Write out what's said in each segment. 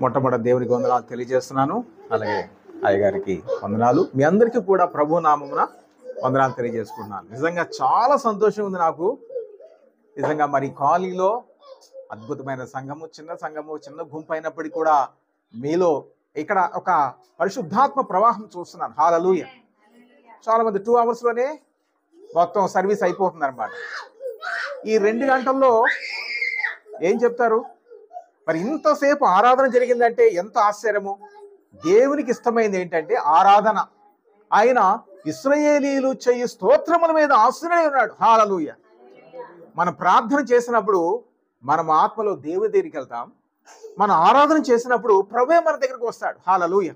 మొట్టమొదటి దేవునికి వందనాలు తెలియజేస్తున్నాను. అలాగే అయ్యగారికి వందనాలు. మీ అందరికీ కూడా ప్రభు నామమున వందనాలు తెలియజేసుకుంటున్నాను. నిజంగా చాలా సంతోషం ఉంది నాకు. నిజంగా మరి కాలనీలో అద్భుతమైన సంఘము, చిన్న గుంపు అయినప్పటికీ కూడా మీలో ఇక్కడ ఒక పరిశుద్ధాత్మ ప్రవాహం చూస్తున్నాను. హల్లెలూయా. చాలా మంది 2 అవర్స్లోనే మొత్తం సర్వీస్ అయిపోతుంది అనమాట. ఈ 2 గంటల్లో ఏం చెప్తారు? మరి ఇంతసేపు ఆరాధన జరిగిందంటే ఎంత ఆశ్చర్యము. దేవునికి ఇష్టమైంది ఏంటంటే ఆరాధన. ఆయన ఇశ్రాయేలీయులు చేయు స్తోత్రముల మీద ఆశ్రయుడై ఉన్నాడు. హల్లెలూయా. మనం ప్రార్థన చేసినప్పుడు మనం ఆత్మలో దేవుని దగ్గరికి వెళ్తాం. మనం ఆరాధన చేసినప్పుడు ప్రభువే మన దగ్గరికి వస్తాడు. హల్లెలూయా.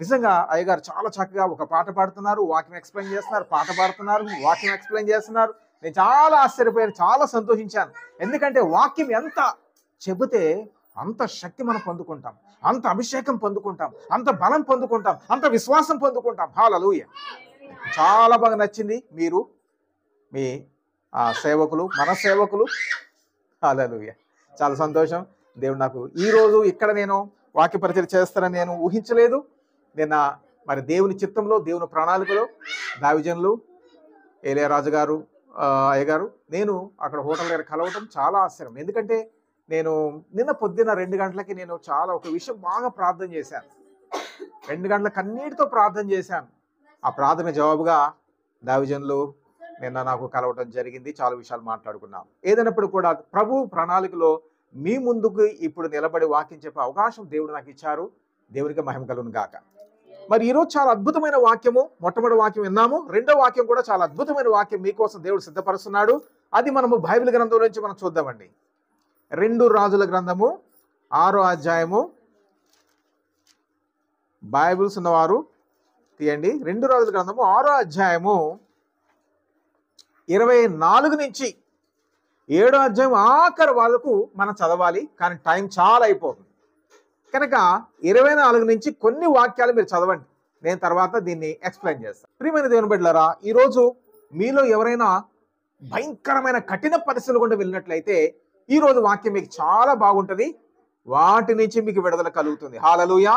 నిజంగా అయ్యగారు చాలా చక్కగా ఒక పాట పాడుతున్నారు, వాక్యం ఎక్స్ప్లెయిన్ చేస్తున్నారు, పాట పాడుతున్నారు, వాక్యం ఎక్స్ప్లెయిన్ చేస్తున్నారు. నేను చాలా ఆశ్చర్యపోయాను, చాలా సంతోషించాను. ఎందుకంటే వాక్యం ఎంత చెబితే అంత శక్తి మనం పొందుకుంటాం, అంత అభిషేకం పొందుకుంటాం, అంత బలం పొందుకుంటాం, అంత విశ్వాసం పొందుకుంటాం. హల్లెలూయా. చాలా బాగా నచ్చింది మీరు, మీ సేవకులు, మన సేవకులు. హల్లెలూయా. చాలా సంతోషం. దేవుడు నాకు ఈరోజు ఇక్కడ నేను వాక్య పరిచయం చేస్తానని నేను ఊహించలేదు. నిన్న మరి దేవుని చిత్తంలో, దేవుని ప్రణాళికలో దావిజనులు, ఏలియారాజు గారు, అయ్యగారు, నేను అక్కడ హోటల్ దగ్గర కలవటం చాలా ఆశ్చర్యం. ఎందుకంటే నేను నిన్న పొద్దున్న 2 గంటలకి నేను చాలా ఒక విషయం బాగా ప్రార్థన చేశాను. 2 గంటల కన్నీటితో ప్రార్థన చేశాను. ఆ ప్రార్థన జవాబుగా దావిజనులు నిన్న నాకు కలవటం జరిగింది. చాలా విషయాలు మాట్లాడుకున్నాం. ఏదైనప్పుడు కూడా ప్రభు ప్రణాళికలో మీ ముందుకు ఇప్పుడు నిలబడి వాక్యం చెప్పే అవకాశం దేవుడు నాకు ఇచ్చారు. దేవునికి మహిమ కలుగును గాక. మరి ఈరోజు చాలా అద్భుతమైన వాక్యము. మొట్టమొదటి వాక్యం విన్నాము. రెండో వాక్యం కూడా చాలా అద్భుతమైన వాక్యం మీకోసం దేవుడు సిద్ధపరుస్తున్నాడు. అది మనము బైబిల్ గ్రంథం నుంచి మనం చూద్దామండి. 2 రాజుల గ్రంథము 6వ అధ్యాయము. బైబిల్స్ ఉన్నవారు తీయండి. 2 రాజుల గ్రంథము 6వ అధ్యాయము 24 నుంచి 7వ అధ్యాయం ఆఖరి వాళ్ళకు మనం చదవాలి. కానీ టైం చాలా అయిపోతుంది కనుక 24 నుంచి కొన్ని వాక్యాలు మీరు చదవండి. నేను తర్వాత దీన్ని ఎక్స్ప్లెయిన్ చేస్తాను. ప్రియమైన దేవుని బిడ్డలారా, ఈరోజు మీలో ఎవరైనా భయంకరమైన కఠిన పరిస్థితులు గుండా వెళ్ళినట్లయితే ఈరోజు వాక్యం మీకు చాలా బాగుంటుంది. వాటి నుంచి మీకు విడుదల కలుగుతుంది. హల్లెలూయా.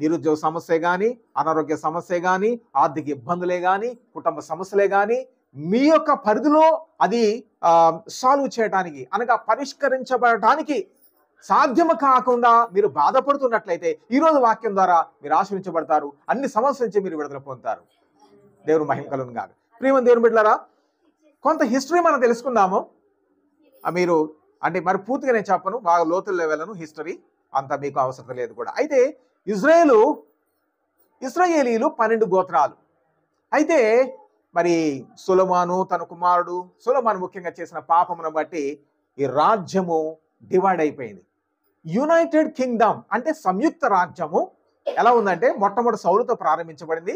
నిరుద్యోగ సమస్య కానీ, అనారోగ్య సమస్య కానీ, ఆర్థిక ఇబ్బందులే కానీ, కుటుంబ సమస్యలే కానీ మీ యొక్క పరిధిలో అది సాల్వ్ చేయడానికి అనగా పరిష్కరించబడటానికి సాధ్యము కాకుండా మీరు బాధపడుతున్నట్లయితే ఈరోజు వాక్యం ద్వారా మీరు ఆశ్రయించబడతారు. అన్ని సమస్యల నుంచి మీరు విడుదల పొందుతారు. దేవుడు మహిమ కలుగును గాక. ప్రియమైన దేవుని బిడ్డలారా, కొంత హిస్టరీ మనం తెలుసుకుందాము. మీరు అంటే మరి పూర్తిగా నేను చెప్పను, బాగా లోతుల్లో వెళ్ళను. హిస్టరీ అంత మీకు అవసరం లేదు కూడా. అయితే ఇశ్రాయేలీయులు 12 గోత్రాలు. అయితే మరి సొలొమోను తన కుమారుడు సొలొమోను ముఖ్యంగా చేసిన పాపమును బట్టి ఈ రాజ్యము డివైడ్ అయిపోయింది. యునైటెడ్ కింగ్డమ్ అంటే సంయుక్త రాజ్యము ఎలా ఉందంటే మొట్టమొదటి సౌలుతో ప్రారంభించబడింది.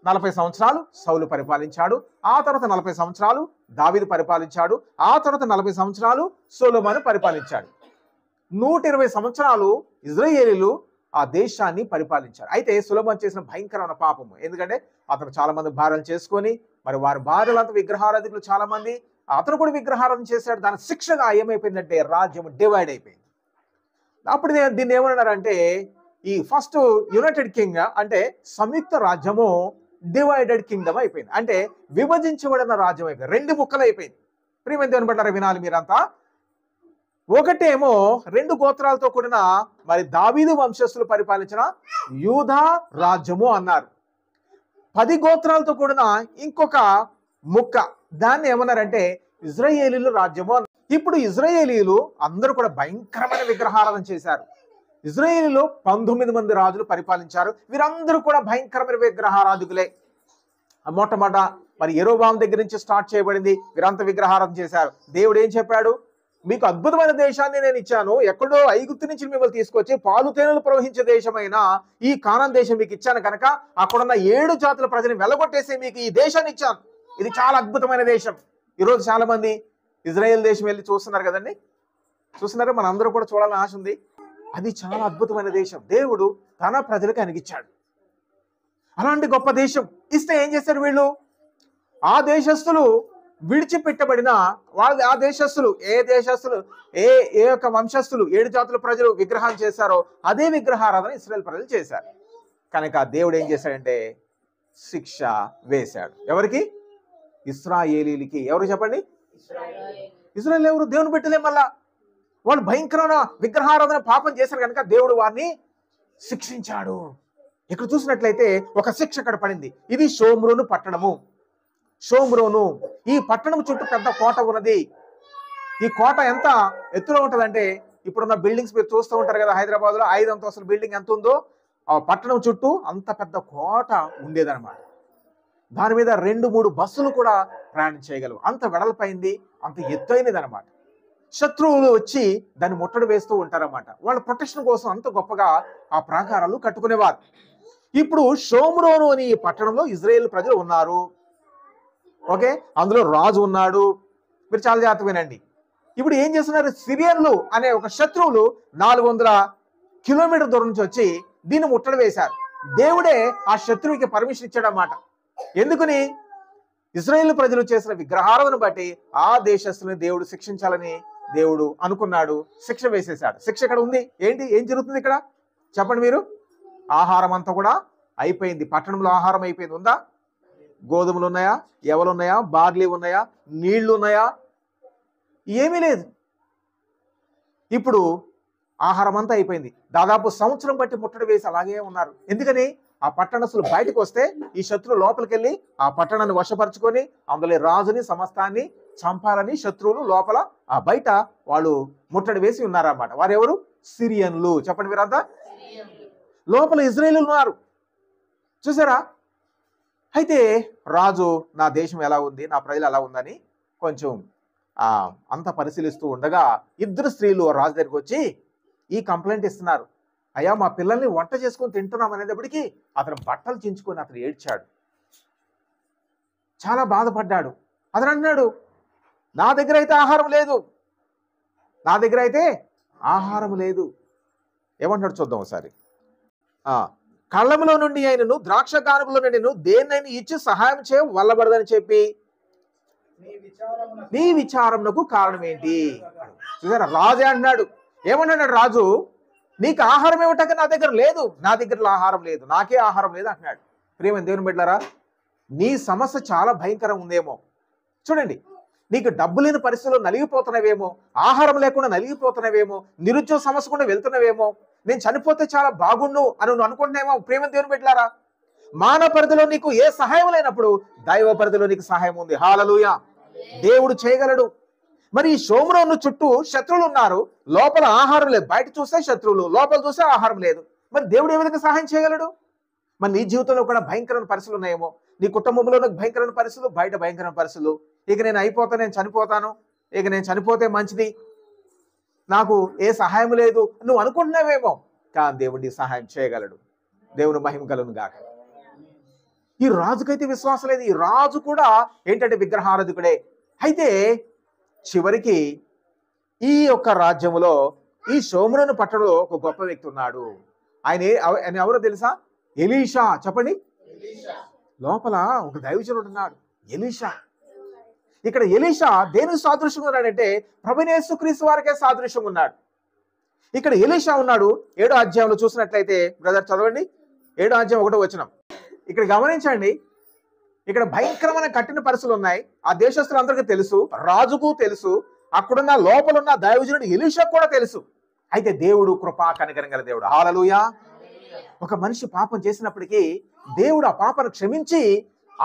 40 సంవత్సరాలు సౌలు పరిపాలించాడు. ఆ తర్వాత 40 సంవత్సరాలు దావీదు పరిపాలించాడు. ఆ తర్వాత 40 సంవత్సరాలు సొలొమోను పరిపాలించాడు. 120 సంవత్సరాలు ఇశ్రాయేలీయులు ఆ దేశాన్ని పరిపాలించారు. అయితే సొలొమోను చేసిన భయంకరమైన పాపము, ఎందుకంటే అతను చాలా మంది భార్యలు చేసుకొని మరి వారి భార్యలంతా విగ్రహారాధికులు చాలా మంది, అతను కూడా విగ్రహారాధన చేశాడు. దాని శిక్షగా ఏమైపోయిందంటే రాజ్యం డివైడ్ అయిపోయింది. అప్పుడు దీన్ని ఏమన్నారంటే ఈ ఫస్ట్ యునైటెడ్ కింగ్ అంటే సంయుక్త రాజ్యము డివైడెడ్ కింగ్డమ్ అయిపోయింది. అంటే విభజించబడిన రాజ్యం అయిపోయింది, 2 ముక్కలు అయిపోయింది. ప్రియమైన దేవుని బిడ్డలారా, వినాలి మీరంతా. ఒకటేమో 2 గోత్రాలతో కూడిన మరి దావీదు వంశస్థులు పరిపాలించిన యూదా రాజ్యము అన్నారు. 10 గోత్రాలతో కూడిన ఇంకొక ముక్క, దాన్ని ఏమన్నారంటే ఇశ్రాయేలీయుల రాజ్యము అన్నారు. ఇప్పుడు ఇశ్రాయేలీయులు అందరూ కూడా భయంకరమైన విగ్రహారాధన చేశారు. ఇశ్రాయేలీయులు 19 మంది రాజులు పరిపాలించారు. వీరందరూ కూడా భయంకరమైన విగ్రహారాధికులే. మొట్టమొదట మరి యెరోబాము దగ్గర నుంచి స్టార్ట్ చేయబడింది. వీరంతా విగ్రహారాధన చేశారు. దేవుడు ఏం చెప్పాడు? మీకు అద్భుతమైన దేశాన్ని నేను ఇచ్చాను. ఎక్కడో ఐగుప్తు నుంచి మిమ్మల్ని తీసుకొచ్చి పాలు తేనెలు ప్రవహించే దేశమైన ఈ కానాన్ దేశం మీకు ఇచ్చాను కనుక అక్కడున్న 7 జాతుల ప్రజలను వెలగొట్టేసి మీకు ఈ దేశాన్ని ఇచ్చాను. ఇది చాలా అద్భుతమైన దేశం. ఈరోజు చాలా మంది ఇజ్రాయెల్ దేశం వెళ్ళి చూస్తున్నారు కదండి, చూస్తున్నారు. మన అందరూ కూడా చూడాలని ఆశ ఉంది. అది చాలా అద్భుతమైన దేశం. దేవుడు తన ప్రజలకు అనిగిచ్చాడు. అలాంటి గొప్ప దేశం ఇస్తే ఏం చేశారు వీళ్ళు? ఆ దేశస్తులు విడిచిపెట్టబడిన వాళ్ళు ఆ దేశస్తులు ఏ ఏ యొక్క వంశస్థులు 7 జాతుల ప్రజలు విగ్రహాలు చేశారో అదే విగ్రహారాధన ఇశ్రాయేల్ ప్రజలు చేశారు. కనుక దేవుడు ఏం చేశాడంటే శిక్ష వేశాడు. ఎవరికి? ఇశ్రాయేలీలకి. ఎవరు చెప్పండి? ఇశ్రాయేల్ ఎవరు? దేవుని బిడ్డలే. మళ్ళా వాళ్ళు భయంకరమైన విగ్రహారాధన పాపం చేశారు కనుక దేవుడు వారిని శిక్షించాడు. ఇక్కడ చూసినట్లయితే ఒక శిక్ష అక్కడ పడింది. ఇది షోమ్రోను పట్టణము. షోమ్రోను ఈ పట్టణం చుట్టూ పెద్ద కోట ఉన్నది. ఈ కోట ఎంత ఎత్తులో ఉంటుందంటే ఇప్పుడున్న బిల్డింగ్స్ మీరు చూస్తూ ఉంటారు కదా, హైదరాబాద్ లో 5 అంతస్తుల బిల్డింగ్ ఎంత ఉందో ఆ పట్టణం చుట్టూ అంత పెద్ద కోట ఉండేదన్నమాట. దాని మీద 2-3 బస్సులు కూడా ప్రయాణం చేయగలవు. అంత వెడల్పైంది, అంత ఎత్తైనది అనమాట. శత్రువులు వచ్చి దాన్ని ముట్టడి వేస్తూ ఉంటారన్నమాట. వాళ్ళ ప్రొటెక్షన్ కోసం అంత గొప్పగా ఆ ప్రాకారాలు కట్టుకునేవారు. ఇప్పుడు షోమ్రోను అని ఈ పట్టణంలో ఇజ్రాయేల్ ప్రజలు ఉన్నారు. ఓకే, అందులో రాజు ఉన్నాడు. మీరు చాలా జాగ్రత్తగా వినండి. ఇప్పుడు ఏం చేస్తున్నారు? సిరియన్లు అనే ఒక శత్రువులు 400 కిలోమీటర్ దూరం నుంచి వచ్చి దీన్ని ముట్టడి వేశారు. దేవుడే ఆ శత్రువుకి పర్మిషన్ ఇచ్చాడన్నమాట. ఎందుకని? ఇశ్రాయేల్ ప్రజలు చేసిన విగ్రహారాధన బట్టి ఆ దేశస్తుని దేవుడు శిక్షించాలని దేవుడు అనుకున్నాడు. శిక్ష వేసేశాడు. శిక్ష ఇక్కడ ఉంది. ఏం జరుగుతుంది ఇక్కడ చెప్పండి మీరు? ఆహారం అంతా కూడా అయిపోయింది. పట్టణంలో ఆహారం అయిపోయింది. ఉందా? గోధుమలు ఉన్నాయా? ఎవలు ఉన్నాయా? బార్లీ ఉన్నాయా? నీళ్లు ఉన్నాయా? ఏమీ లేదు. ఇప్పుడు ఆహారం అంతా అయిపోయింది. దాదాపు సంవత్సరం బట్టి ముట్టడి వేసి అలాగే ఉన్నారు. ఎందుకని? ఆ పట్టణస్తులు బయటకు వస్తే ఈ శత్రువు లోపలికి వెళ్ళి ఆ పట్టణాన్ని వశపరుచుకొని అందులో రాజుని సమస్తాన్ని చంపాలని శత్రువులు లోపల ఆ బయట వాళ్ళు ముట్టడి వేసి ఉన్నారన్నమాట. వారెవరు? సిరియన్లు. చెప్పండి మీరంతా. లోపల ఇజ్రాయేలు ఉన్నారు. చూసారా? అయితే రాజు నా దేశం ఎలా ఉంది, నా ప్రజలు ఎలా ఉందని కొంచెం అంత పరిశీలిస్తూ ఉండగా 2 స్త్రీలు రాజు దగ్గరికి వచ్చి ఈ కంప్లైంట్ ఇస్తున్నారు. అయ్యా, మా పిల్లల్ని వంట చేసుకొని తింటున్నాం అనేటప్పటికీ అతను బట్టలు చించుకొని అతను ఏడ్చాడు. చాలా బాధపడ్డాడు. అతను అన్నాడు, నా దగ్గర అయితే ఆహారం లేదు, నా దగ్గర అయితే ఆహారం లేదు. ఏమంటాడు చూద్దాం ఒకసారి. కళ్ళములో నుండి ఆయనను ద్రాక్ష గానుగులో నుండి దేన్నైనా ఇచ్చి సహాయం చేయ వల్లబడదని చెప్పి నీ విచారమునకు కారణం ఏంటి? చూసారా? రాజే అన్నాడు. ఏమన్నాడు రాజు? నీకు ఆహారం ఏమిటక నా దగ్గర లేదు, నా దగ్గర ఆహారం లేదు, నాకే ఆహారం లేదు అంటున్నాడు. ప్రియమైన దేవుని బిడ్డలారా, నీ సమస్య చాలా భయంకరం ఉందేమో. చూడండి, నీకు డబ్బు లేని పరిస్థితుల్లో నలిగిపోతున్నవేమో, ఆహారం లేకుండా నలిగిపోతున్నవేమో, నిరుద్యోగ సమస్య కూడా వెళ్తున్నవేమో, నేను చనిపోతే చాలా బాగుండు అని నువ్వు అనుకుంటున్నావేమో. ప్రియమైన దేవుని బిడ్డలారా, మానవ పరిధిలో నీకు ఏ సహాయం లేనప్పుడు దైవ పరిధిలో నీకు సహాయం ఉంది. హల్లెలూయా! దేవుడు చేయగలడు. మరి ఈ షోమ్రోను చుట్టూ శత్రువులు ఉన్నారు. లోపల ఆహారం లేదు. బయట చూస్తే శత్రువులు, లోపల చూస్తే ఆహారం లేదు. మరి దేవుడు ఏ విధంగా సహాయం చేయగలడు? మరి నీ జీవితంలో కూడా భయంకరమైన పరిస్థితులు ఉన్నాయేమో. నీ కుటుంబంలో భయంకరమైన పరిస్థితులు, బయట భయంకరమైన పరిస్థితులు. ఇక నేను అయిపోతా, నేను చనిపోతాను, ఇక నేను చనిపోతే మంచిది, నాకు ఏ సహాయం లేదు నువ్వు అనుకుంటున్నావేమో. కానీ దేవుడి సహాయం చేయగలడు. దేవుని మహిమ కలుగును గాక. ఈ రాజుకైతే విశ్వాసం లేదు. ఈ రాజు కూడా ఏంటంటే విగ్రహారాధకుడే. అయితే చివరికి ఈ యొక్క రాజ్యములో ఈ షోమ్రోను పట్టణంలో ఒక గొప్ప వ్యక్తి ఉన్నాడు. ఆయన ఎవరో తెలుసా? ఎలీషా. చెప్పండి. లోపల ఒక దైవజనుడు ఉన్నాడు, ఎలీషా. ఇక్కడ ఎలీషా దేనికి సాదృశ్యంగా ఉన్నాడంటే ప్రభువైన యేసుక్రీస్తు వారికే సాదృశ్యంగా ఉన్నాడు. ఇక్కడ ఎలీషా ఉన్నాడు. 7వ అధ్యాయంలో చూసినట్లయితే బ్రదర్ చదవండి, 7వ అధ్యాయం 1వ వచనం. ఇక్కడ గమనించండి, ఇక్కడ భయంకరమైన కఠిన పరిస్థితులు ఉన్నాయి. ఆ దేశస్తులందరికీ తెలుసు, రాజుకు తెలుసు, అక్కడున్న లోపలున్న దైవజనుడు ఎలీషా కూడా తెలుసు. అయితే దేవుడు కృపా కనికరం గల దేవుడు. హల్లెలూయా! ఒక మనిషి పాపం చేసినప్పటికీ దేవుడు ఆ పాపను క్షమించి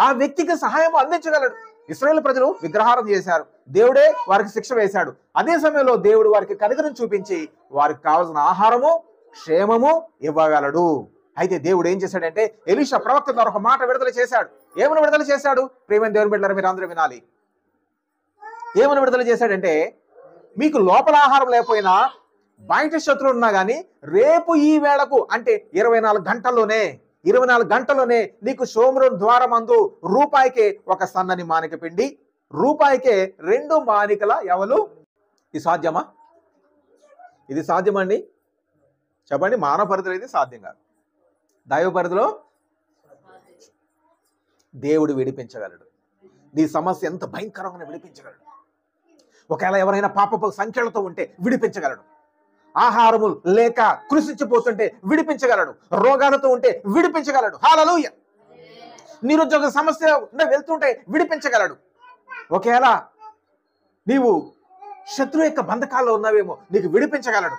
ఆ వ్యక్తికి సహాయం అందించగలడు. ఇశ్రాయేలు ప్రజలు విగ్రహారం చేశారు, దేవుడే వారికి శిక్ష వేశాడు. అదే సమయంలో దేవుడు వారికి కనికరం చూపించి వారికి కావాల్సిన ఆహారము, క్షేమము ఇవ్వగలడు. అయితే దేవుడు ఏం చేశాడంటే ఎలీషా ప్రవక్త ద్వారా ఒక మాట విడుదల చేశాడు. ఏమని విడుదల చేశాడు? ప్రియమైన దేవుని బిడ్డలారా, మీరు అందరూ వినాలి. ఏమని విడుదల చేశాడంటే, మీకు లోపల ఆహారం లేకపోయినా బయట శత్రువులు ఉన్నా కానీ రేపు ఈ వేళకు అంటే 24 గంటల్లోనే నీకు షోమ్రోను ద్వారమందు రూపాయికే ఒక సన్నని మానిక పిండి, రూపాయికే 2 మానికల ఎవలు. ఇది సాధ్యమా? ఇది సాధ్యమండి? చెప్పండి. మానవ పరిధిలో ఇది సాధ్యం కాదు. దైవ పరిధిలో దేవుడు విడిపించగలడు. నీ సమస్య ఎంత భయంకరంగా విడిపించగలడు. ఒకవేళ ఎవరైనా పాపపు సంఖ్యలతో ఉంటే విడిపించగలడు. ఆహారము లేక కృషించిపోతుంటే విడిపించగలడు. రోగాలతో ఉంటే విడిపించగలడు. హల్లెలూయా. నిరుద్యోగ సమస్య వెళ్తుంటే విడిపించగలడు. ఒకవేళ నీవు శత్రు యొక్క బంధకాల్లో ఉన్నావేమో, నీకు విడిపించగలడు.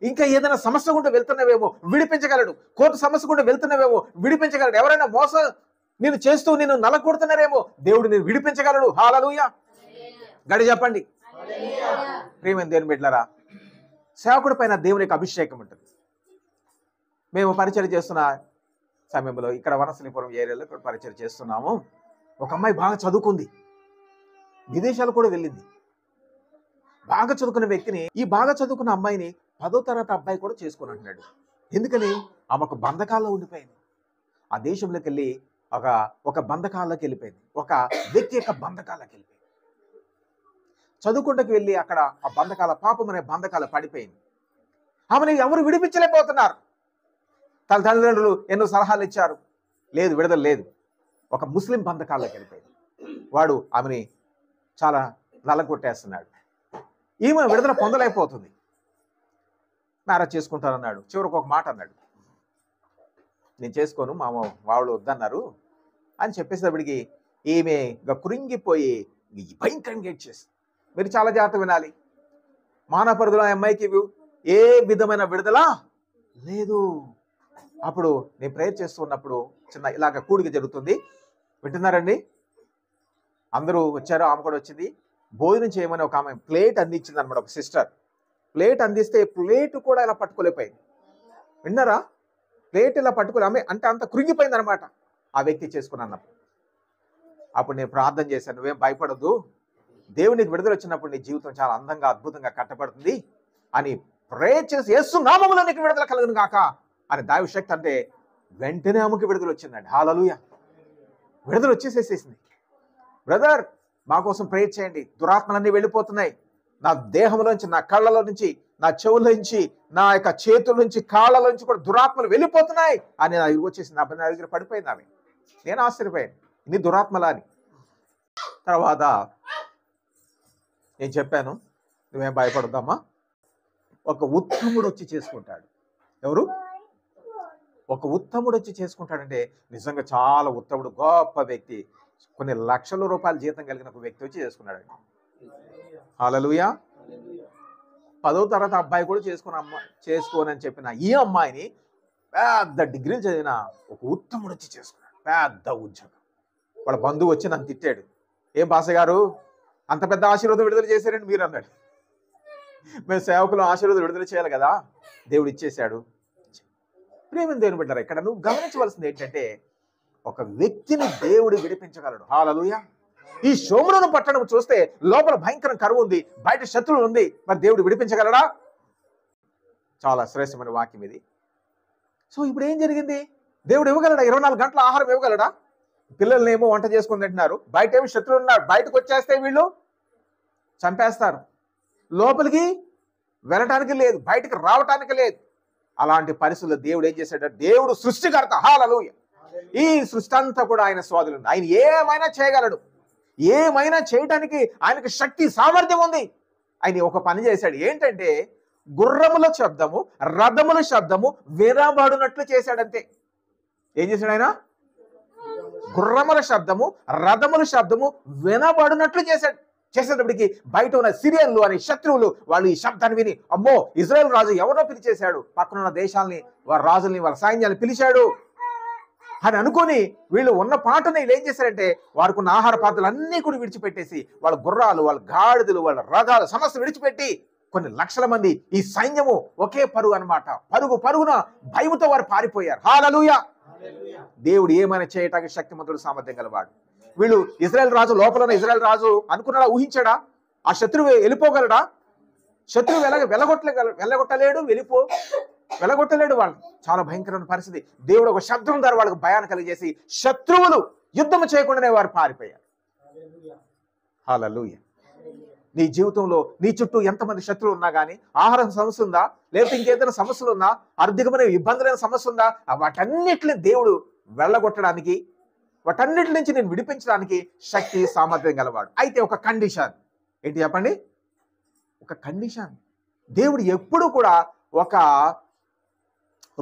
ఇంకా ఏదైనా సమస్య గుండా వెళ్తున్నావేమో విడిపించగలడు. కోర్టు సమస్య గుండా వెళ్తున్నావేమో విడిపించగలడు. ఎవరైనా మోసం నేను చేస్తూ నిన్ను నలకొడుతున్నారేమో, దేవుడు నేను విడిపించగలడు. హల్లెలూయా. గడి చెప్పండి. ప్రియమైన దేవుని బిడ్డలారా, సేవకుడి పైన దేవుని యొక్క అభిషేకం ఉంటుంది. మేము పరిచయం చేస్తున్న సమయంలో ఇక్కడ వనస్థలిపురం ఏరియాలో ఇక్కడ పరిచయం చేస్తున్నాము. ఒక అమ్మాయి బాగా చదువుకుంది, విదేశాలు కూడా వెళ్ళింది. బాగా చదువుకున్న వ్యక్తిని, ఈ బాగా చదువుకున్న అమ్మాయిని 10వ తరగతి అబ్బాయి కూడా చేసుకుని అంటున్నాడు. ఎందుకని? ఆమెకు బంధకాల్లో ఉండిపోయింది. ఆ దేశంలోకి వెళ్ళి ఒక బంధకాల్లోకి వెళ్ళిపోయింది. ఒక వ్యక్తి యొక్క బంధకాల్లోకి వెళ్ళిపోయింది. చదువుకుంటకు వెళ్ళి అక్కడ ఆ బంధకాల, పాపం అనే బంధకాలు పడిపోయింది. ఆమెను ఎవరు విడిపించలేకపోతున్నారు. తన తల్లిదండ్రులు ఎన్నో సలహాలు ఇచ్చారు, లేదు, విడుదల లేదు. ఒక ముస్లిం బంధకాల్లోకి వెళ్ళిపోయింది. వాడు ఆమెని చాలా నల్లగొట్టేస్తున్నాడు. ఈమె విడుదల పొందలేకపోతుంది. మ్యారేజ్ చేసుకుంటానన్నాడు. చివరికి ఒక మాట అన్నాడు, నేను చేసుకోను, మా వాళ్ళు వద్దన్నారు అని చెప్పేసేటప్పటికి ఈమె కృంగిపోయి భయంకరంగా చేస్తుంది. మీరు చాలా జాగ్రత్త వినాలి. మానవ పరిధిలో అమ్మాయికి ఏ విధమైన విడుదల లేదు. అప్పుడు నేను ప్రేయర్ చేస్తూ ఉన్నప్పుడు చిన్న ఇలాగ కూడిక జరుగుతుంది. వింటున్నారండి? అందరూ వచ్చారు, ఆమె కూడా వచ్చింది. భోజనం చేయమని ఒక ఆమె ప్లేట్ అందించింది అనమాట. ఒక సిస్టర్ ప్లేట్ అందిస్తే ప్లేట్ కూడా ఇలా పట్టుకోలేకపోయింది. విన్నారా? ప్లేట్ ఇలా పట్టుకోలే. ఆమె అంటే అంత కృంగిపోయింది అనమాట ఆ వ్యక్తి చేసుకున్నప్పుడు. అప్పుడు నేను ప్రార్థన చేశాను, నువ్వేం భయపడద్దు, దేవునికి విడుదల వచ్చినప్పుడు నీ జీవితం చాలా అందంగా అద్భుతంగా కట్టబడుతుంది అని ప్రేయర్ చేసి, యేసు నామములో నీకు విడుదల కలుగును గాక అని దైవశక్తి అంటే వెంటనే ఆమెకి విడుదల వచ్చిందండి. హల్లెలూయా. విడుదల వచ్చేసేసేసింది. బ్రదర్, మా కోసం ప్రేయర్ చేయండి, దురాత్మలన్నీ వెళ్ళిపోతున్నాయి, నా దేహంలోంచి, నా కళ్ళలో నుంచి, నా చెవుల నుంచి, నా యొక్క చేతుల నుంచి, కాళ్ళ నుంచి కూడా దురాత్మలు వెళ్ళిపోతున్నాయి అని నా దగ్గర వచ్చేసి నా దగ్గర పడిపోయింది ఆమె. నేను ఆశ్చర్యపోయాను, ఇన్ని దురాత్మలా అని. తర్వాత నేను చెప్పాను, నువ్వేం భయపడద్దమ్మా, ఒక ఉత్తముడు వచ్చి చేసుకుంటాడు. ఎవరు? ఒక ఉత్తముడు వచ్చి చేసుకుంటాడంటే నిజంగా చాలా ఉత్తముడు, గొప్ప వ్యక్తి, కొన్ని లక్షల రూపాయల జీతం కలిగిన ఒక వ్యక్తి వచ్చి చేసుకున్నాడండి. హల్లెలూయా. 10వ తరగతి అబ్బాయి కూడా చేసుకోనని చెప్పిన ఈ అమ్మాయిని పెద్ద డిగ్రీలు చదివిన ఒక ఉత్తముడు వచ్చి చేసుకున్నాడు, పెద్ద ఉద్యోగం. వాళ్ళ బంధువు వచ్చి నన్ను తిట్టాడు, ఏం భాష గారు అంత పెద్ద ఆశీర్వాదం విడుదల చేశారండి మీరు అన్నాడు. మేము సేవకులు ఆశీర్వాదం విడుదల చేయాలి కదా, దేవుడు ఇచ్చేశాడు. ప్రేమను దేవుని బిడ్డలారా, ఇక్కడ నువ్వు గమనించవలసింది ఏంటంటే, ఒక వ్యక్తిని దేవుడు విడిపించగలడు. హల్లెలూయా. ఈ షోమ్రోను పట్టణం చూస్తే లోపల భయంకర కరువు ఉంది, బయట శత్రువులు ఉంది, మరి దేవుడు విడిపించగలడా? చాలా శ్రేష్టమైన వాక్యం ఇది. సో ఇప్పుడు ఏం జరిగింది? దేవుడు ఇవ్వగలడా? 24 గంటల ఆహారం ఇవ్వగలడా? పిల్లల్ని ఏమో వంట చేసుకుని తింటున్నారు, బయట ఏమో శత్రువులు ఉన్నారు, బయటకు వచ్చేస్తే వీళ్ళు చంపేస్తారు, లోపలికి వెళ్ళటానికి లేదు, బయటకు రావటానికి లేదు. అలాంటి పరిస్థితుల్లో దేవుడు ఏం చేశాడు? దేవుడు సృష్టికర్త. హల్లెలూయా. ఈ సృష్టి అంతా కూడా ఆయన స్వాధీనం. ఆయన ఏమైనా చేయగలడు, ఏమైనా చేయడానికి ఆయనకు శక్తి, సామర్థ్యం ఉంది. ఆయన ఒక పని చేశాడు. ఏంటంటే గుర్రముల శబ్దము, రథముల శబ్దము వినబడినట్లు చేశాడంతే. ఏం చేశాడు ఆయన? గుర్రముల శబ్దము, రథముల శబ్దము వినబడినట్లు చేశాడు. చేసేటప్పటికి బయట ఉన్న సిరియన్లు అనే శత్రువులు వాళ్ళు ఈ శబ్దాన్ని విని, అమ్మో ఇజ్రాయెల్ రాజు ఎవరో పిలిచేశాడు, పక్కనున్న దేశాలని, వారి రాజుల్ని, వాళ్ళ సైన్యాన్ని పిలిచాడు అని అనుకొని వీళ్ళు ఉన్న పాటని వీళ్ళు ఏం చేశారంటే, వారికి ఉన్న ఆహార పదార్థాలు అన్నీ కూడా విడిచిపెట్టేసి, వాళ్ళ గుర్రాలు, వాళ్ళ గాడిదలు, వాళ్ళ రథాలు సమస్త విడిచిపెట్టి కొన్ని లక్షల మంది ఈ సైన్యము ఒకే పరుగు అనమాట, పరుగున భయముతో వారు పారిపోయారు. హల్లెలూయా. దేవుడు ఏమైనా చేయటానికి శక్తిమంతుడు, సామర్థ్యం గలవాడు. వీళ్ళు ఇజ్రాయెల్ రాజు, లోపల ఇజ్రాయెల్ రాజు అనుకున్నాడా? ఊహించాడా? ఆ శత్రువు వెళ్ళిపోగలడా? శత్రువు వెళ్ళగొట్టలేడు, వెళ్ళగొట్టలేడు. వాళ్ళు చాలా భయంకరమైన పరిస్థితి. దేవుడు ఒక శబ్దం ద్వారా వాళ్ళకు భయాన్ని కలిగేసి శత్రువులు యుద్ధం చేయకుండానే వారు పారిపోయారు. హల్లెలూయా. నీ జీవితంలో నీ చుట్టూ ఎంతమంది శత్రువులు ఉన్నా కానీ, ఆహారం సమస్య ఉందా, లేకపోతే ఇంకేదైనా సమస్యలు ఉన్నా, ఆర్థికమైన ఇబ్బందులైన సమస్య ఉందా, వాటన్నిటిని దేవుడు వెళ్ళగొట్టడానికి వాటన్నిటి నుంచి నేను విడిపించడానికి శక్తి సామర్థ్యం గలవాడు. అయితే ఒక కండిషన్ ఏంటి చెప్పండి? ఒక కండిషన్. దేవుడు ఎప్పుడు కూడా ఒక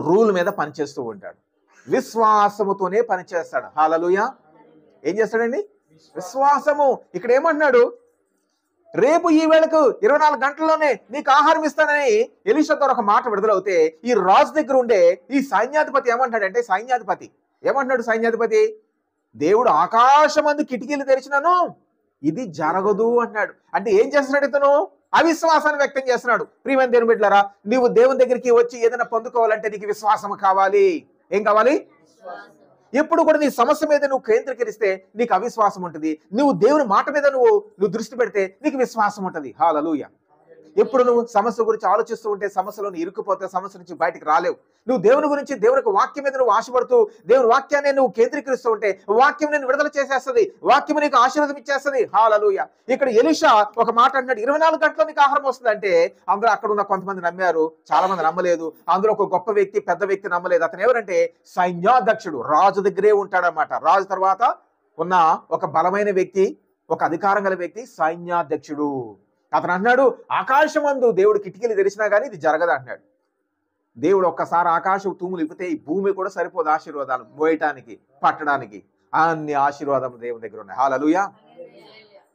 రూల్ మీద పనిచేస్తూ ఉంటాడు. విశ్వాసముతోనే పనిచేస్తాడు. హల్లెలూయా. ఏం చేస్తాడండి? విశ్వాసము. ఇక్కడ ఏమంటున్నాడు? రేపు ఈ వేళకు 24 గంటల్లోనే నీకు ఆహారం ఇస్తానని ఎలీషా ద్వారా ఒక మాట విడుదలవుతే ఈ రాజు దగ్గర ఉండే ఈ సైన్యాధిపతి ఏమంటాడంటే, సైన్యాధిపతి దేవుడు ఆకాశమందు కిటికీలు తెరిచినాను, ఇది జరగదు అన్నాడు. అంటే ఏం చేస్తున్నాడు? ఇతను అవిశ్వాసాన్ని వ్యక్తం చేస్తున్నాడు. ప్రియమైన దేవుని బిడ్డలారా, నీవు దేవుని దగ్గరికి వచ్చి ఏదైనా పొందుకోవాలంటే నీకు విశ్వాసం కావాలి. ఏం కావాలి? ఎప్పుడు కూడా నీ సమస్య మీద నువ్వు కేంద్రీకరిస్తే నీకు అవిశ్వాసం ఉంటుంది. నువ్వు దేవుని మాట మీద నువ్వు దృష్టి పెడితే నీకు విశ్వాసం ఉంటుంది. హల్లెలూయా. ఎప్పుడు నువ్వు సమస్య గురించి ఆలోచిస్తూ ఉంటే సమస్యలో ఇరుక్కుపోతే సమస్య నుంచి బయటికి రాలేవు. నువ్వు దేవుని గురించి, దేవునికి వాక్యం మీద నువ్వు ఆశపడుతూ దేవుని వాక్యాన్ని నువ్వు కేంద్రీకరిస్తూ ఉంటే వాక్యం నేను విడుదల చేసేస్తుంది, వాక్యం నీకు ఆశీర్వాదం ఇచ్చేస్తుంది. హల్లెలూయా. ఇక్కడ ఎలీషా ఒక మాట అంటున్నాడు, 24 గంటల్లో నీకు ఆహారం వస్తుంది అంటే అందులో అక్కడ ఉన్న కొంతమంది నమ్మారు, చాలా మంది నమ్మలేదు. అందులో ఒక గొప్ప వ్యక్తి, పెద్ద వ్యక్తి నమ్మలేదు. అతను ఎవరంటే సైన్యాధ్యక్షుడు, రాజు దగ్గరే ఉంటాడనమాట. రాజు తర్వాత ఉన్న ఒక బలమైన వ్యక్తి, ఒక అధికారం గల వ్యక్తి సైన్యాధ్యక్షుడు. అతను అన్నాడు, ఆకాశమందు దేవుడు కిటికీలు తెరిచినా కానీ ఇది జరగదు అన్నాడు. దేవుడు ఒక్కసారి ఆకాశం తూములు ఇప్పితే ఈ భూమి కూడా సరిపోదు ఆశీర్వాదాలు మోయటానికి, పట్టడానికి. అన్ని ఆశీర్వాదాలు దేవుని దగ్గర ఉన్నాయి. హల్లెలూయా.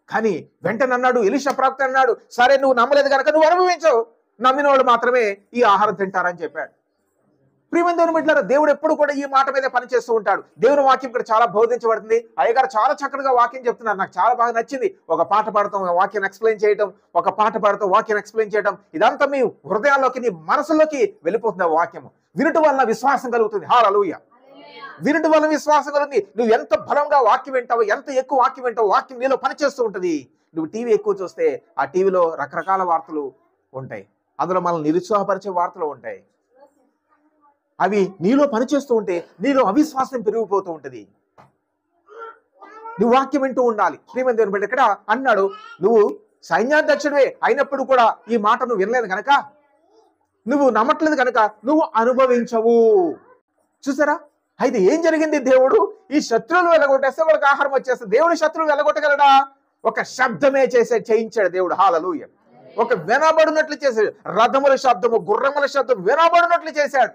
కానీ వెంటనే అన్నాడు, ఎలీషా ప్రవక్త అన్నాడు, సరే నువ్వు నమ్మలేదు కనుక నువ్వు అనుభవించవు, నమ్మిన వాళ్ళు మాత్రమే ఈ ఆహారం తింటారని చెప్పాడు. ప్రియమైన దేవుని బిడ్డలారా, దేవుడు ఎప్పుడు కూడా ఈ మాట మీద పనిచేస్తూ ఉంటాడు. దేవుని వాక్యం ఇక్కడ చాలా బోధించబడుతుంది. అయ్యగారు చాలా చక్కగా వాక్యం చెప్తున్నారు, నాకు చాలా బాగా నచ్చింది. ఒక పాట పాడతాం, వాక్యం ఎక్స్ప్లెయిన్ చేయటం, ఒక పాట పాడతాం, వాక్యం ఎక్స్ప్లెయిన్ చేయటం, ఇదంతా మీ హృదయాల్లోకి, నీ మనసులోకి వెళ్ళిపోతుంది. ఆ వాక్యము వినటం వల్ల విశ్వాసం కలుగుతుంది. హల్లెలూయా. వినటం వల్ల విశ్వాసం కలుగుతుంది. నువ్వు ఎంత బలంగా వాక్యం వింటావో, ఎంత ఎక్కువ వాక్యం వింటావో, వాక్యం నీలో పనిచేస్తూ ఉంటుంది. నువ్వు టీవీ ఎక్కువ చూస్తే ఆ టీవీలో రకరకాల వార్తలు ఉంటాయి, అందులో మనల్ని నిరుత్సాహపరిచే వార్తలు ఉంటాయి. అవి నీలో పనిచేస్తూ ఉంటే నీలో అవిశ్వాసం పెరిగిపోతూ ఉంటుంది. నువ్వు వాక్యం వింటూ ఉండాలి. ప్రియమైన దేవుని బిడ్డ, ఇక్కడ అన్నాడు, నువ్వు సైన్యాధ్యక్షుడివే అయినప్పుడు కూడా ఈ మాట నువ్వు వినలేదు కనుక, నువ్వు నమ్మట్లేదు కనుక నువ్వు అనుభవించవు. చూసారా? అయితే ఏం జరిగింది? దేవుడు ఈ శత్రువులు వెళ్ళగొట్టేస్తే వాళ్ళకి ఆహారం వచ్చేస్తుంది. దేవుడు శత్రువులు వెళ్ళగొట్టగలడా? ఒక శబ్దమే చేయించాడు దేవుడు. హల్లెలూయా. ఒక వినబడినట్లు చేశాడు. రథముల శబ్దము, గుర్రముల శబ్దం వినబడినట్లు చేశాడు.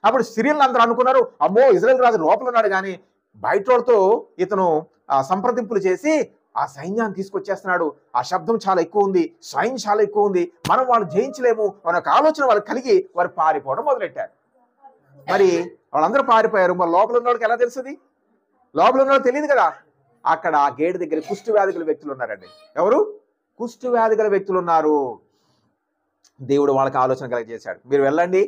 అప్పుడు సిరియన్లు అందరూ అనుకున్నారు, అమ్మో ఇజ్రాయెల్ రాజు లోపల ఉన్నాడు కానీ బయటతో ఇతను సంప్రదింపులు చేసి ఆ సైన్యాన్ని తీసుకొచ్చేస్తున్నాడు. ఆ శబ్దం చాలా ఎక్కువ ఉంది, సైన్యం చాలా ఎక్కువ ఉంది, మనం వాళ్ళు జయించలేము అనే ఒక ఆలోచన వాళ్ళు కలిగి వారు పారిపోవడం మొదలెట్టారు. మరి వాళ్ళందరూ పారిపోయారు. మరి లోపల ఉన్న వాళ్ళకి ఎలా తెలుస్తుంది? లోపల ఉన్న వాళ్ళకి తెలియదు కదా. అక్కడ ఆ గేటు దగ్గర కుష్టు వ్యాధి గల వ్యక్తులు ఉన్నారండి. ఎవరు? కుష్టు వ్యాధి గల వ్యక్తులు ఉన్నారు. దేవుడు వాళ్ళకి ఆలోచన కలిగజేశాడు, మీరు వెళ్ళండి,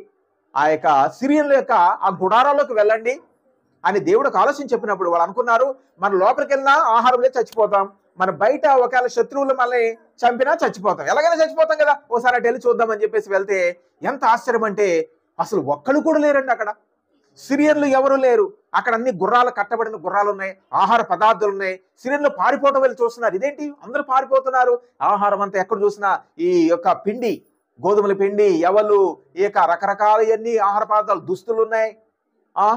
ఆ యొక్క సిరియన్ల యొక్క ఆ గుడారాల్లోకి వెళ్ళండి అని దేవుడు ఒక ఆలోచన చెప్పినప్పుడు వాళ్ళు అనుకున్నారు, మన లోపలికి వెళ్ళినా ఆహారం లేదు, చచ్చిపోతాం. మన బయట ఒకవేళ శత్రువులు మనల్ని చంపినా చచ్చిపోతాం, ఎలాగైనా చచ్చిపోతాం కదా, ఓసారి అటు వెళ్ళి చూద్దామని చెప్పేసి వెళ్తే ఎంత ఆశ్చర్యం అంటే అసలు ఒక్కళ్ళు కూడా లేరండి అక్కడ. సిరియన్లు ఎవరు లేరు. అక్కడ అన్ని గుర్రాలు, కట్టబడిన గుర్రాలు ఉన్నాయి, ఆహార పదార్థాలు ఉన్నాయి. సిరియన్లు పారిపోవటం వెళ్ళి చూస్తున్నారు, ఇదేంటి అందరూ పారిపోతున్నారు. ఆహారం అంతా ఎక్కడ చూసినా ఈ యొక్క పిండి, గోధుమల పిండి, ఎవలు, ఇక రకరకాల అన్ని ఆహార పదార్థాలు, దుస్తులు ఉన్నాయి,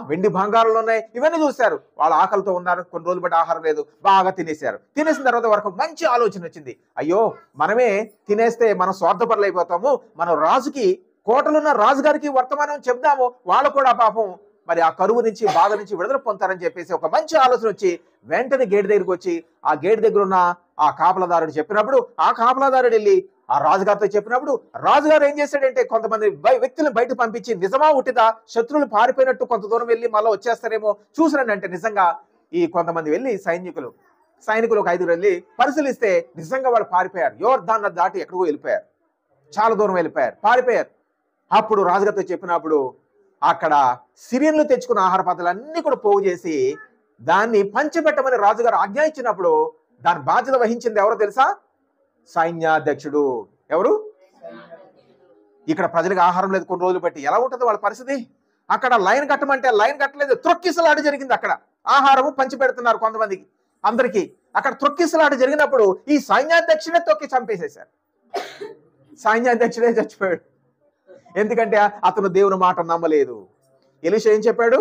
వెండి బంగారాలు ఉన్నాయి. ఇవన్నీ చూశారు. వాళ్ళ ఆకలితో ఉన్నారు, కొన్ని రోజులు బట్టి ఆహారం లేదు, బాగా తినేశారు. తినేసిన తర్వాత వరకు మంచి ఆలోచన వచ్చింది, అయ్యో మనమే తినేస్తే మనం స్వార్థపరులు అయిపోతాము, మనం రాజుకి, కోటలున్న రాజుగారికి వర్తమానం చెప్దాము, వాళ్ళు కూడా పాపం మరి ఆ కరువు నుంచి, బాధ నుంచి విడుదల పొందుతారని చెప్పేసి ఒక మంచి ఆలోచన వచ్చి వెంటనే గేట్ దగ్గరికి వచ్చి ఆ గేట్ దగ్గర ఉన్న ఆ కాపలాదారుడు చెప్పినప్పుడు ఆ కాపలాదారుడు వెళ్ళి ఆ రాజుగారితో చెప్పినప్పుడు రాజుగారు ఏం చేశాడంటే కొంతమంది వ్యక్తులను బయట పంపించి, నిజమా ఉట్టిదా, శత్రువులు పారిపోయినట్టు కొంత దూరం వెళ్ళి మళ్ళీ వచ్చేస్తారేమో చూసిరండి అంటే నిజంగా ఈ కొంతమంది వెళ్ళి సైనికులు ఒక 5 వెళ్ళి పరిశీలిస్తే నిజంగా వాళ్ళు పారిపోయారు. యోర్దాన్ దాటి ఎక్కడికో వెళ్ళిపోయారు, చాలా దూరం వెళ్ళిపోయారు, పారిపోయారు. అప్పుడు రాజుగారితో చెప్పినప్పుడు అక్కడ సిరియన్లు తెచ్చుకున్న ఆహార పదార్థాలన్నీ కూడా పోగు చేసి దాన్ని పంచిపెట్టమని రాజుగారు ఆజ్ఞ ఇచ్చినప్పుడు దాని బాధ్యత వహించింది ఎవరో తెలుసా? సైన్యాధ్యక్షుడు. ఎవరు? ఇక్కడ ప్రజలకు ఆహారం లేదు కొన్ని రోజులు బట్టి, ఎలా ఉంటుంది వాళ్ళ పరిస్థితి? అక్కడ లైన్ కట్టమంటే లైన్ కట్టలేదు, త్రొక్కిసలాట జరిగింది. అక్కడ ఆహారము పంచి పెడుతున్నారు కొంతమందికి, అందరికీ. అక్కడ త్రొక్కిసలాట జరిగినప్పుడు ఈ సైన్యాధ్యక్షుడే తొక్కి చంపేసేశారు. సైన్యాధ్యక్షుడే చచ్చిపోయాడు. ఎందుకంటే అతను దేవుని మాట నమ్మలేదు. ఎలీషా ఏం చెప్పాడు?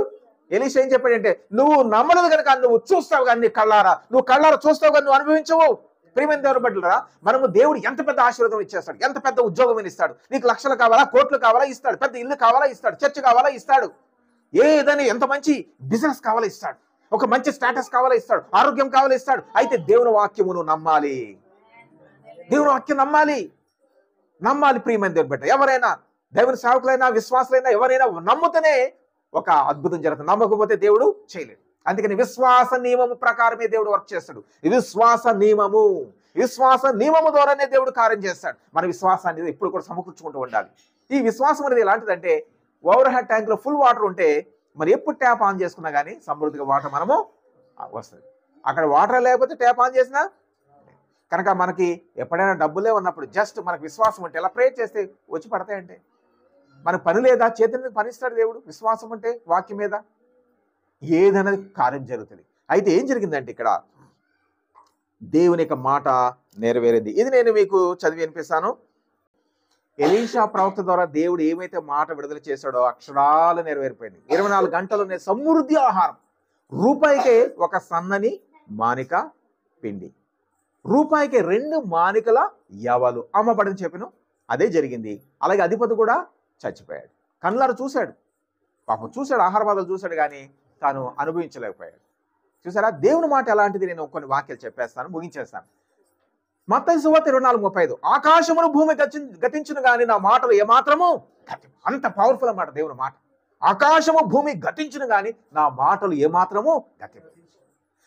ఎలీషా ఏం చెప్పాడంటే, నువ్వు నమ్మలేదు కనుక నువ్వు చూస్తావు కానీ నీ కళ్ళారా, నువ్వు కళ్ళారా చూస్తావు కానీ నువ్వు అనుభవించవు. ప్రియమైన దేవుని బిడ్డలారా, మనము దేవుడు ఎంత పెద్ద ఆశీర్వాదం ఇచ్చేస్తాడు, ఎంత పెద్ద ఉద్యోగం ఇస్తాడు. నీకు లక్షలు కావాలా, కోట్లు కావాలా ఇస్తాడు, పెద్ద ఇల్లు కావాలా ఇస్తాడు, చర్చ్ కావాలా ఇస్తాడు, ఏదని ఎంత మంచి బిజినెస్ కావాలా ఇస్తాడు, ఒక మంచి స్టేటస్ కావాలా ఇస్తాడు, ఆరోగ్యం కావాలా ఇస్తాడు. అయితే దేవుని వాక్యము నువ్వు నమ్మాలి, దేవుని వాక్యం నమ్మాలి ప్రియమైన దేవుని బిడ్డ. ఎవరైనా దేవుని సేవకులైనా విశ్వాసులైనా ఎవరైనా నమ్ముతూనే ఒక అద్భుతం జరుగుతుంది, నమ్మకపోతే దేవుడు చేయలేడు. అందుకని విశ్వాస నియమము ప్రకారమే దేవుడు వర్క్ చేస్తాడు. విశ్వాస నియమము ద్వారానే దేవుడు కార్యం చేస్తాడు. మన విశ్వాసాన్ని ఎప్పుడు కూడా సమకూర్చుకుంటూ ఉండాలి. ఈ విశ్వాసం అనేది ఎలాంటిదంటే, ఓవర్ హెడ్ ట్యాంక్ లో ఫుల్ వాటర్ ఉంటే మరి ఎప్పుడు ట్యాప్ ఆన్ చేసుకున్నా కానీ సమృద్ధిగా వాటర్ మనము వస్తుంది. అక్కడ వాటర్ లేకపోతే ట్యాప్ ఆన్ చేసినా కనుక మనకి ఎప్పుడైనా డబ్బులే ఉన్నప్పుడు జస్ట్ మనకు విశ్వాసం ఉంటే ఎలా ప్రే చేస్తే వచ్చి పడతాయంటే, మనకు పని లేదా చేతుల పనిస్తాడు దేవుడు. విశ్వాసం ఉంటే వాక్యం మీద ఏదైనా కార్యం జరుగుతుంది. అయితే ఏం జరిగిందంటే ఇక్కడ దేవుని యొక్క మాట నెరవేరింది. ఇది నేను మీకు చదివి వినిపిస్తాను. ఎలీషా ప్రవక్త ద్వారా దేవుడు ఏమైతే మాట విడుదల చేశాడో అక్షరాలు నెరవేరిపోయింది. 24 గంటలు సమృద్ధి ఆహారం, రూపాయికే ఒక సన్నని మానిక పిండి, రూపాయికి 2 మానికల యవలు అమ్మబడని చెప్పిన అదే జరిగింది. అలాగే అధిపతి కూడా చచ్చిపోయాడు. కళ్ళారు చూశాడు, పాపం చూశాడు, ఆహార బాధలు చూశాడు, కానీ తాను అనుభవించలేకపోయాడు. చూసారా దేవుని మాట ఎలాంటిది? నేను కొన్ని వాక్యాలు చెప్పేస్తాను, ముగించేస్తాను. మత్తయి సువార్త 24:35, ఆకాశమును భూమి గతించును కానీ నా మాటలు ఏమాత్రము గతించు. అంత పవర్ఫుల్ అన్నమాట దేవుని మాట. ఆకాశము భూమి గతించును కానీ నా మాటలు ఏమాత్రము గతించు.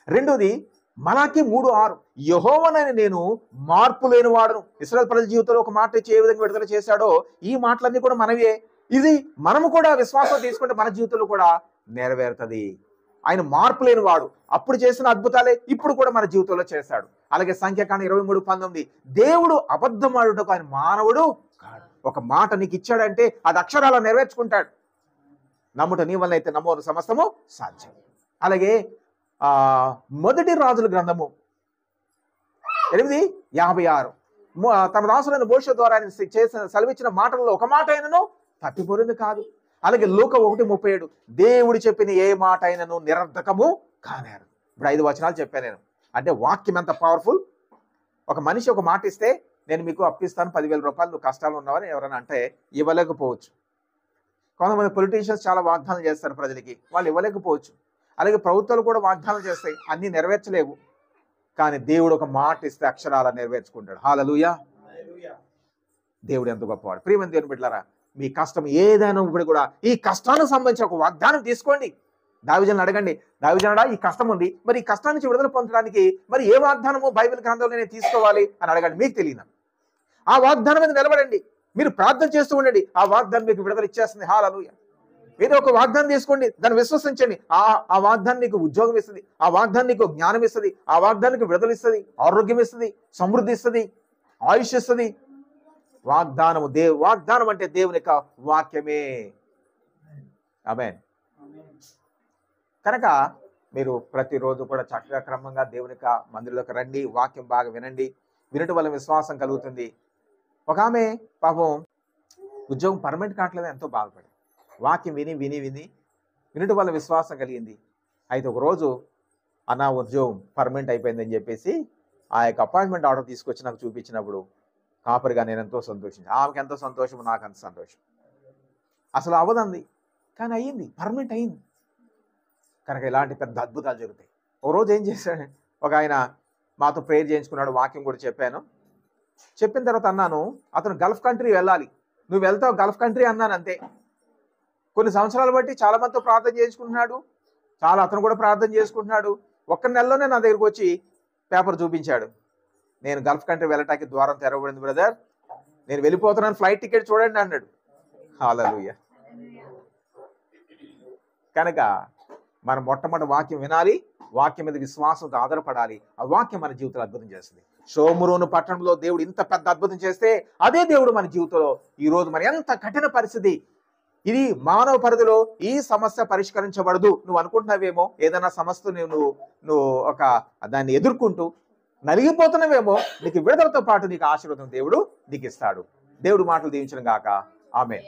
రెండోది మలాకి 3:6, యెహోవానైన నేను మార్పు లేని వాడును. ఇశ్రాయేలు ప్రజల జీవితంలో ఒక మాట ఇచ్చి ఏ విధంగా విడుదల చేశాడో ఈ మాటలన్నీ కూడా మనవే. ఇది మనము కూడా విశ్వాసం తీసుకుంటే మన జీవితంలో కూడా నెరవేరుతుంది. ఆయన మార్పు లేని వాడు. అప్పుడు చేసిన అద్భుతాలే ఇప్పుడు కూడా మన జీవితంలో చేశాడు. అలాగే సంఖ్యాకాండం 23:19, దేవుడు అబద్ధమాడుటకు ఆయన మానవుడు కాడు. ఒక మాట నీకు ఇచ్చాడంటే అది అక్షరాల నెరవేర్చుకుంటాడు. నమ్ముట నీ వల్ల అయితే నమ్మోను సమస్తము సాధ్యం. అలాగే మొదటి రాజుల గ్రంథము 8:56, తన దాసులైన మోషే ద్వారా చేసిన సెలవిచ్చిన మాటల్లో ఒక మాట అయినను తప్పిపోయింది కాదు. అలాగే లూకా 1:37, దేవుడు చెప్పిన ఏ మాట అయినను నిరర్ధకము కానేరు. ఇప్పుడు 5 వచనాలు చెప్పాను నేను. అంటే వాక్యం ఎంత పవర్ఫుల్. ఒక మనిషి ఒక మాట ఇస్తే నేను మీకు అప్పిస్తాను 10,000 రూపాయలు, నువ్వు కష్టాలు ఉన్నావని ఎవరైనా అంటే ఇవ్వలేకపోవచ్చు. కొంతమంది పొలిటీషియన్స్ చాలా వాగ్దానాలు చేస్తారు ప్రజలకి, వాళ్ళు ఇవ్వలేకపోవచ్చు. అలాగే ప్రభుత్వాలు కూడా వాగ్దానాలు చేస్తాయి, అన్ని నెరవేర్చలేవు. కానీ దేవుడు ఒక మాట ఇస్తే అక్షరాల నెరవేర్చుకుంటాడు. హల్లెలూయా. దేవుడు ఎంత గొప్పవాడు. ప్రియమైన దేవుని బిడ్డలారా, మీ కష్టం ఏదైనా ఇప్పుడు కూడా ఈ కష్టానికి సంబంధించిన ఒక వాగ్దానం తీసుకోండి. దావీదుని అడగండి, దావీదుడా ఈ కష్టం ఉంది, మరి ఈ కష్టం నుంచి విడుదల పొందడానికి మరి ఏ వాగ్దానము బైబిల్ గ్రంథంలో నేను తీసుకోవాలి అని అడగండి. మీకు తెలియదు, ఆ వాగ్దానం మీద నిలబడండి. మీరు ప్రార్థన చేస్తూ ఉండండి, ఆ వాగ్దానం మీకు విడుదల ఇచ్చేస్తుంది. హల్లెలూయా. మీరు ఒక వాగ్దానం తీసుకోండి, దాన్ని విశ్వసించండి. ఆ వాగ్దానం నీకు ఉద్యోగం ఇస్తుంది, ఆ వాగ్దానం నీకు జ్ఞానం ఇస్తుంది, ఆ వాగ్దానికి విడుదల ఇస్తుంది, ఆరోగ్యం ఇస్తుంది, సమృద్ధి ఇస్తుంది, ఆయుష్ ఇస్తుంది. వాగ్దానము వాగ్దానం అంటే దేవుని యొక్క వాక్యమే. ఆమేన్. కనుక మీరు ప్రతిరోజు కూడా చక్కగా క్రమంగా దేవుని యొక్క మందిరంలోకి రండి, వాక్యం బాగా వినండి. వినటం వల్ల విశ్వాసం కలుగుతుంది. ఒక ఆమె పాపం ఉద్యోగం పర్మనెంట్ కావట్లేదు, ఎంతో బాధపడి వాక్యం విని విని విని వినటం వల్ల విశ్వాసం కలిగింది. అయితే ఒకరోజు నా ఉద్యోగం పర్మనెంట్ అయిపోయిందని చెప్పేసి ఆ యొక్క అపాయింట్మెంట్ ఆర్డర్ తీసుకొచ్చి నాకు చూపించినప్పుడు కాపరిగా నేను ఎంతో సంతోషించాను. ఆమెకి ఎంతో సంతోషం, నాకు అంత సంతోషం. అసలు అవ్వదంది, కానీ అయ్యింది, పర్మనెంట్ అయింది. కనుక ఇలాంటి పెద్ద అద్భుతాలు జరుగుతాయి. ఒకరోజు ఏం చేశాడు, ఒక ఆయన మాతో ప్రేయర్ చేయించుకున్నాడు, వాక్యం కూడా చెప్పాను. చెప్పిన తర్వాత అన్నాను, అతను గల్ఫ్ కంట్రీ వెళ్ళాలి, నువ్వు వెళ్తావు గల్ఫ్ కంట్రీ అన్నాను. అంతే. కొన్ని సంవత్సరాలు బట్టి చాలా మందితో ప్రార్థన చేసుకుంటున్నాడు, అతను కూడా ప్రార్థన చేసుకుంటున్నాడు. ఒక్క నెలలోనే నా దగ్గరకు వచ్చి పేపర్ చూపించాడు, నేను గల్ఫ్ కంట్రీ వెళ్ళటానికి ద్వారం తెరవబడింది బ్రదర్, నేను వెళ్ళిపోతున్నాను, ఫ్లైట్ టికెట్ చూడండి అన్నాడు. హల్లెలూయా. కనుక మనం మొట్టమొదటి వాక్యం వినాలి, వాక్యం మీద విశ్వాసంతో ఆధారపడాలి. ఆ వాక్యం మన జీవితంలో అద్భుతం చేస్తుంది. షోమ్రోను పట్టణంలో దేవుడు ఇంత పెద్ద అద్భుతం చేస్తే అదే దేవుడు మన జీవితంలో ఈరోజు మరి ఎంత కఠిన పరిస్థితి ఇది, మానవ పరిధిలో ఈ సమస్య పరిష్కరించబడదు నువ్వు అనుకుంటున్నావేమో. ఏదైనా సమస్య నువ్వు ఒక దాన్ని ఎదుర్కొంటూ నలిగిపోతున్నావేమో, నీకు విడుదలతో పాటు నీకు ఆశీర్వాదం దేవుడు నీకు ఇస్తాడు. దేవుడు మాటలు దీవించను గాక. ఆమేన్.